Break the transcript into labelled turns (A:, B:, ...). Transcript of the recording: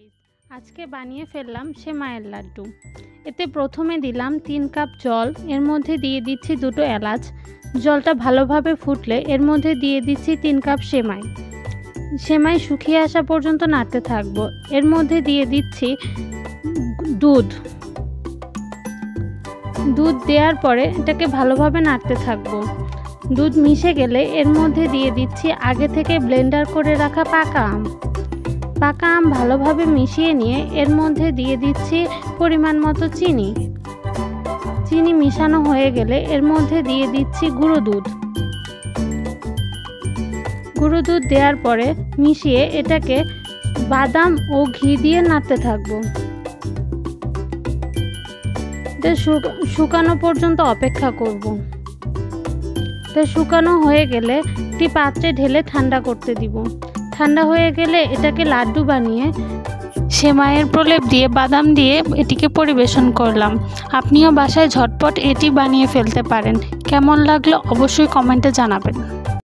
A: Guys, আজকে বানিয়ে ফেললাম সেমাইয়ের লাড্ডু। এতে প্রথমে দিলাম 3 কাপ জল, এর মধ্যে দিয়ে দিচ্ছি 2টো এলাচ। জলটা ভালোভাবে ফুটলে এর মধ্যে দিয়ে দিচ্ছি 3 কাপ সেমাই। সেমাই শুকিয়ে আসা পর্যন্ত নাড়তে থাকবো। এর মধ্যে দিয়ে দিচ্ছি দুধ দেওয়ার পরে এটাকে ভালোভাবে নাড়তে থাকবো। দুধ মিশে গেলে এর মধ্যে দিয়ে দিচ্ছি আগে থেকে ব্লেন্ডার করে রাখা পাকা আম ভালোভাবে মিশিয়ে নিয়ে এর মধ্যে দিয়ে দিচ্ছি পরিমাণ মতো চিনি মিশানো হয়ে গেলে এর মধ্যে দিয়ে দিচ্ছি গুঁড়ো দুধ দেওয়ার পরে মিশিয়ে এটাকে বাদাম ও ঘি দিয়ে নাড়তে থাকবো। এটা শুকানো পর্যন্ত অপেক্ষা করব। এটা শুকানো হয়ে গেলে একটি পাত্রে ঢেলে ঠান্ডা করতে দিব। ঠান্ডা হয়ে গেলে এটাকে লাড্ডু বানিয়ে সেমাইয়ের প্রলেপ দিয়ে বাদাম দিয়ে এটিকে পরিবেশন করলাম। আপনিও বাসায় ঝটপট এটি বানিয়ে ফেলতে পারেন। কেমন লাগলো অবশ্যই কমেন্টে জানাবেন।